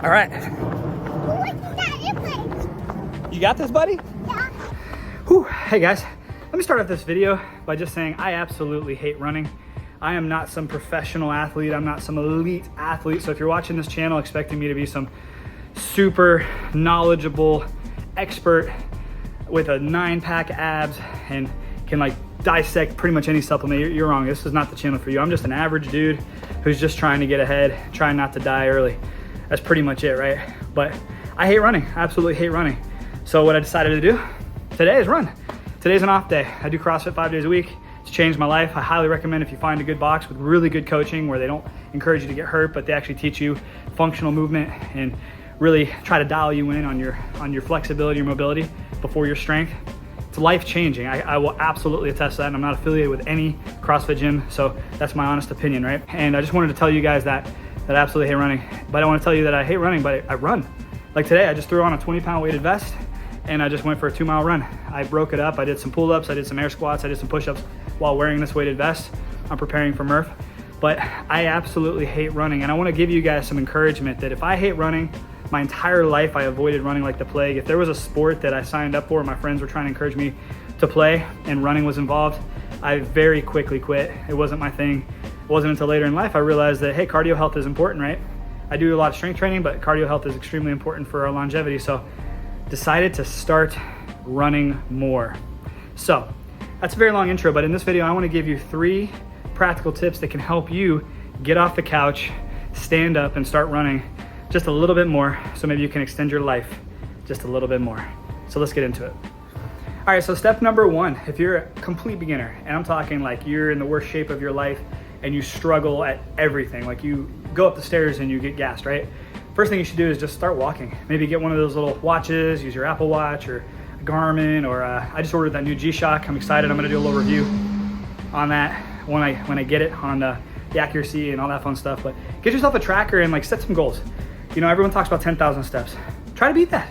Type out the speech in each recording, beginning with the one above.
All right. You got this, buddy? Yeah. Whew. Hey guys, let me start off this video by just saying I absolutely hate running. I am not some professional athlete. I'm not some elite athlete. So if you're watching this channel expecting me to be some super knowledgeable expert with a 9-pack abs and can like dissect pretty much any supplement, you're wrong. This is not the channel for you. I'm just an average dude who's just trying to get ahead, trying not to die early. That's pretty much it, right? But I hate running, I absolutely hate running. So what I decided to do today is run. Today's an off day. I do CrossFit 5 days a week. It's changed my life. I highly recommend if you find a good box with really good coaching where they don't encourage you to get hurt, but they actually teach you functional movement and really try to dial you in on your flexibility, your mobility before your strength. It's life-changing. I will absolutely attest to that, and I'm not affiliated with any CrossFit gym, so that's my honest opinion, right? And I just wanted to tell you guys that I absolutely hate running. But I want to tell you that I hate running, but I run. Like today, I just threw on a 20-pound weighted vest, and I just went for a 2-mile run. I broke it up. I did some pull-ups, I did some air squats, I did some push-ups while wearing this weighted vest. I'm preparing for Murph. But I absolutely hate running, and I want to give you guys some encouragement that if I hate running, my entire life I avoided running like the plague. If there was a sport that I signed up for, my friends were trying to encourage me to play, and running was involved, I very quickly quit. It wasn't my thing. It wasn't until later in life I realized that, hey, cardio health is important, right? I do a lot of strength training, but cardio health is extremely important for our longevity. So decided to start running more. So that's a very long intro, but in this video, I want to give you 3 practical tips that can help you get off the couch, stand up, and start running just a little bit more, so maybe you can extend your life just a little bit more. So let's get into it. All right, so step number 1, if you're a complete beginner, and I'm talking like you're in the worst shape of your life and you struggle at everything, like you go up the stairs and you get gassed, right? First thing you should do is just start walking. Maybe get one of those little watches, use your Apple Watch or a Garmin, or I just ordered that new G-Shock. I'm excited. I'm gonna do a little review on that when I get it, on the accuracy and all that fun stuff. But get yourself a tracker and like set some goals. You know, everyone talks about 10,000 steps. Try to beat that.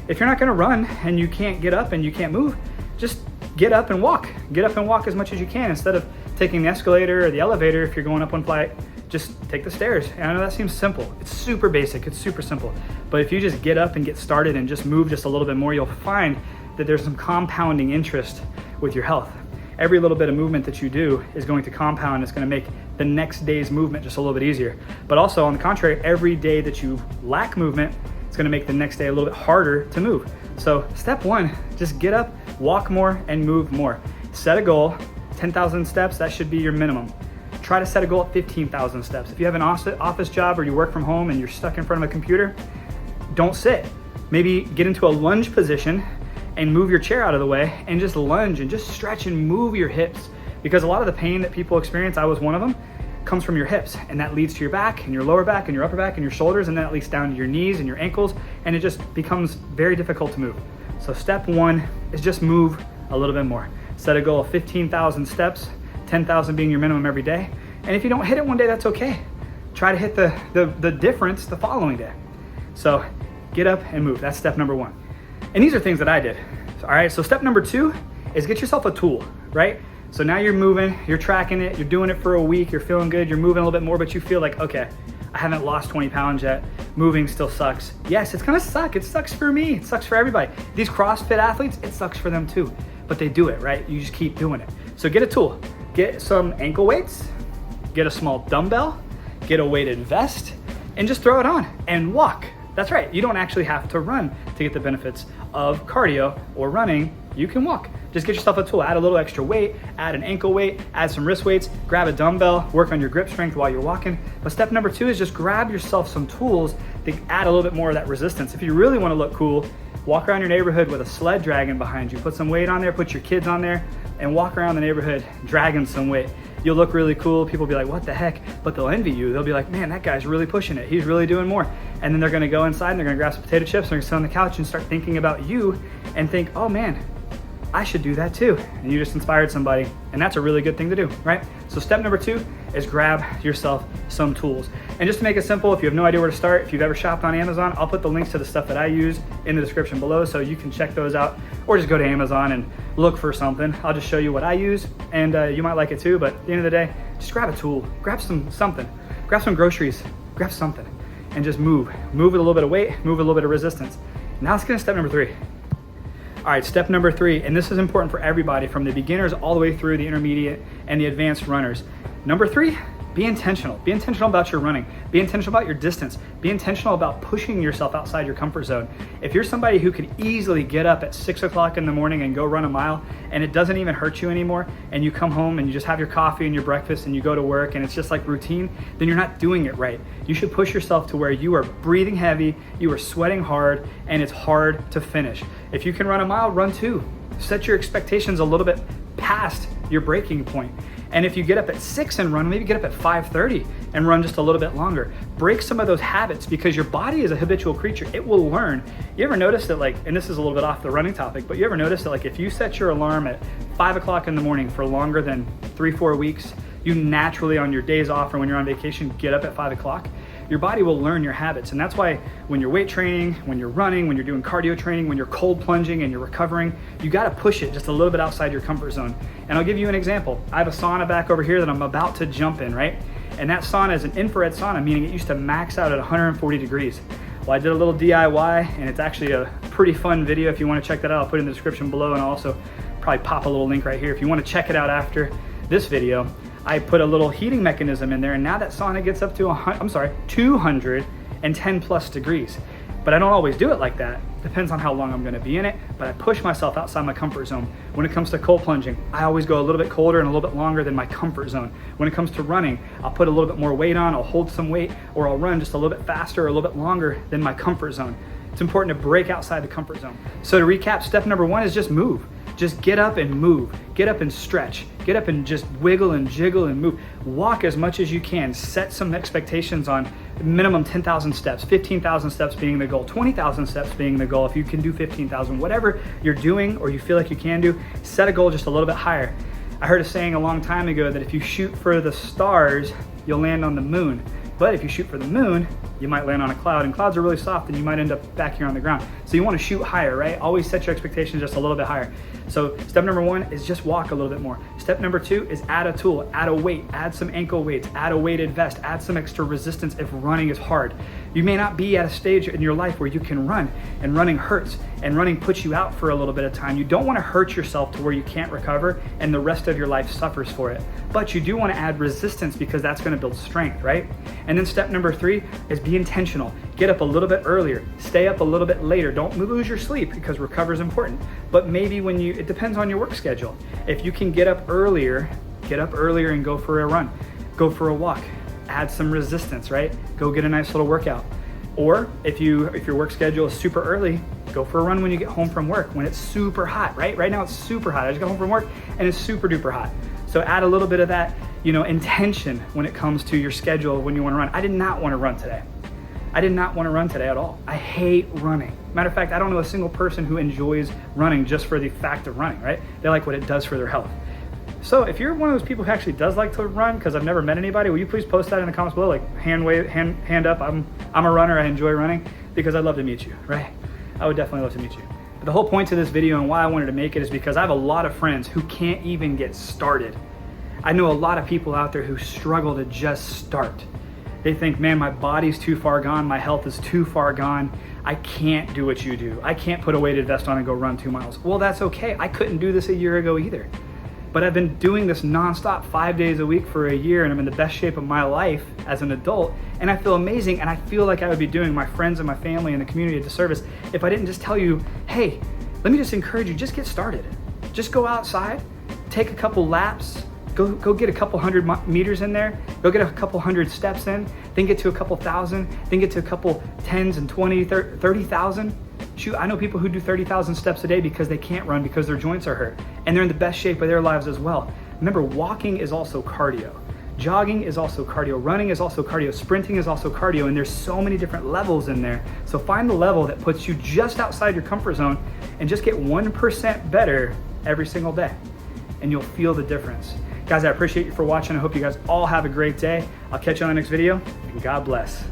If you're not gonna run and you can't get up and you can't move, just get up and walk. Get up and walk as much as you can. Instead of taking the escalator or the elevator, if you're going up one flight, just take the stairs. And I know that seems simple. It's super basic, it's super simple. But if you just get up and get started and just move just a little bit more, you'll find that there's some compounding interest with your health. Every little bit of movement that you do is going to compound. It's gonna make the next day's movement just a little bit easier. But also on the contrary, every day that you lack movement, it's gonna make the next day a little bit harder to move. So step 1, just get up, walk more, and move more. Set a goal, 10,000 steps, that should be your minimum. Try to set a goal at 15,000 steps. If you have an office job or you work from home and you're stuck in front of a computer, don't sit. Maybe get into a lunge position and move your chair out of the way and just lunge and just stretch and move your hips. Because a lot of the pain that people experience, I was one of them, comes from your hips, and that leads to your back and your lower back and your upper back and your shoulders, and then it leads down to your knees and your ankles, and it just becomes very difficult to move. So step 1 is just move a little bit more. Set a goal of 15,000 steps, 10,000 being your minimum every day. And if you don't hit it one day, that's okay. Try to hit the difference the following day. So get up and move. That's step number 1. And these are things that I did. All right, so step number 2 is get yourself a tool, right? So now you're moving, you're tracking it, you're doing it for a week, you're feeling good, you're moving a little bit more, but you feel like, okay, I haven't lost 20 pounds yet. Moving still sucks. Yes, it's gonna suck. It sucks for me. It sucks for everybody. These CrossFit athletes, it sucks for them too. But they do it, right? You just keep doing it. So get a tool. Get some ankle weights, get a small dumbbell, get a weighted vest, and just throw it on and walk. That's right. You don't actually have to run to get the benefits of cardio or running. You can walk. Just get yourself a tool. Add a little extra weight, add an ankle weight, add some wrist weights, grab a dumbbell, work on your grip strength while you're walking. But step number 2 is just grab yourself some tools to add a little bit more of that resistance. If you really want to look cool, walk around your neighborhood with a sled dragging behind you. Put some weight on there, put your kids on there, and walk around the neighborhood dragging some weight. You'll look really cool. People will be like, what the heck? But they'll envy you. They'll be like, man, that guy's really pushing it. He's really doing more. And then they're gonna go inside and they're gonna grab some potato chips, they're gonna sit on the couch and start thinking about you and think, oh man, I should do that too. And you just inspired somebody, and that's a really good thing to do, right? So step number 2 is grab yourself some tools. And just to make it simple, if you have no idea where to start, if you've ever shopped on Amazon, I'll put the links to the stuff that I use in the description below so you can check those out, or just go to Amazon and look for something. I'll just show you what I use, and you might like it too, but at the end of the day, just grab a tool, grab something, grab some groceries, grab something, and just move. Move with a little bit of weight, move with a little bit of resistance. Now let's get to step number 3. All right, step number 3, and this is important for everybody from the beginners all the way through the intermediate and the advanced runners. Number 3, be intentional. Be intentional about your running. Be intentional about your distance. Be intentional about pushing yourself outside your comfort zone. If you're somebody who could easily get up at 6 o'clock in the morning and go run a mile and it doesn't even hurt you anymore, and you come home and you just have your coffee and your breakfast and you go to work and it's just like routine, then you're not doing it right. You should push yourself to where you are breathing heavy, you are sweating hard, and it's hard to finish. If you can run a mile, run 2. Set your expectations a little bit past your breaking point. And if you get up at 6 and run, maybe get up at 5:30 and run just a little bit longer. Break some of those habits, because your body is a habitual creature. It will learn. You ever notice that, like, and this is a little bit off the running topic, but you ever notice that, like, if you set your alarm at 5 o'clock in the morning for longer than 3-4 weeks, you naturally on your days off or when you're on vacation get up at 5 o'clock? Your body will learn your habits. And that's why when you're weight training, when you're running, when you're doing cardio training, when you're cold plunging and you're recovering, you gotta push it just a little bit outside your comfort zone. And I'll give you an example. I have a sauna back over here that I'm about to jump in, right? And that sauna is an infrared sauna, meaning it used to max out at 140 degrees. Well, I did a little DIY, and it's actually a pretty fun video. If you wanna check that out, I'll put it in the description below, and I'll also probably pop a little link right here. If you wanna check it out after this video, I put a little heating mechanism in there, and now that sauna gets up to 210 plus degrees. But I don't always do it like that. Depends on how long I'm gonna be in it, but I push myself outside my comfort zone. When it comes to cold plunging, I always go a little bit colder and a little bit longer than my comfort zone. When it comes to running, I'll put a little bit more weight on, I'll hold some weight, or I'll run just a little bit faster or a little bit longer than my comfort zone. It's important to break outside the comfort zone. So to recap, step number 1 is just move. Just get up and move. Get up and stretch. Get up and just wiggle and jiggle and move. Walk as much as you can. Set some expectations on minimum 10,000 steps, 15,000 steps being the goal, 20,000 steps being the goal. If you can do 15,000, whatever you're doing or you feel like you can do, set a goal just a little bit higher. I heard a saying a long time ago that if you shoot for the stars, you'll land on the moon. But if you shoot for the moon, you might land on a cloud, and clouds are really soft and you might end up back here on the ground. So you want to shoot higher, right? Always set your expectations just a little bit higher. So step number 1 is just walk a little bit more. Step number 2 is add a tool, add a weight, add some ankle weights, add a weighted vest, add some extra resistance if running is hard. You may not be at a stage in your life where you can run, and running hurts, and running puts you out for a little bit of time. You don't want to hurt yourself to where you can't recover and the rest of your life suffers for it. But you do want to add resistance, because that's going to build strength, right? And then step number 3 is be intentional. Get up a little bit earlier, stay up a little bit later. Don't lose your sleep, because recover is important. But maybe it depends on your work schedule. If you can get up earlier and go for a run, go for a walk, add some resistance, right? Go get a nice little workout. Or if your work schedule is super early, go for a run when you get home from work, when it's super hot, right? Right now it's super hot. I just got home from work and it's super duper hot. So add a little bit of that, intention when it comes to your schedule when you want to run. I did not want to run today. I did not want to run today at all. I hate running. Matter of fact, I don't know a single person who enjoys running just for the fact of running, right? They like what it does for their health. So if you're one of those people who actually does like to run, because I've never met anybody, will you please post that in the comments below, like hand up, I'm a runner, I enjoy running, because I'd love to meet you, right? I would definitely love to meet you. But the whole point to this video and why I wanted to make it is because I have a lot of friends who can't even get started. I know a lot of people out there who struggle to just start. They think, man, my body's too far gone, my health is too far gone, I can't do what you do. I can't put a weighted vest on and go run 2 miles. Well, that's okay. I couldn't do this a year ago either. But I've been doing this nonstop 5 days a week for a year, and I'm in the best shape of my life as an adult, and I feel amazing, and I feel like I would be doing my friends and my family and the community a disservice if I didn't just tell you, hey, let me just encourage you, just get started. Just go outside, take a couple laps, go get a couple hundred meters in there, go get a couple hundred steps in, then get to a couple thousand, then get to a couple tens and 20, 30,000. Shoot, I know people who do 30,000 steps a day because they can't run because their joints are hurt, and they're in the best shape of their lives as well. Remember, walking is also cardio. Jogging is also cardio. Running is also cardio. Sprinting is also cardio, and there's so many different levels in there. So find the level that puts you just outside your comfort zone and just get 1% better every single day, and you'll feel the difference. Guys, I appreciate you for watching. I hope you guys all have a great day. I'll catch you on the next video, and God bless.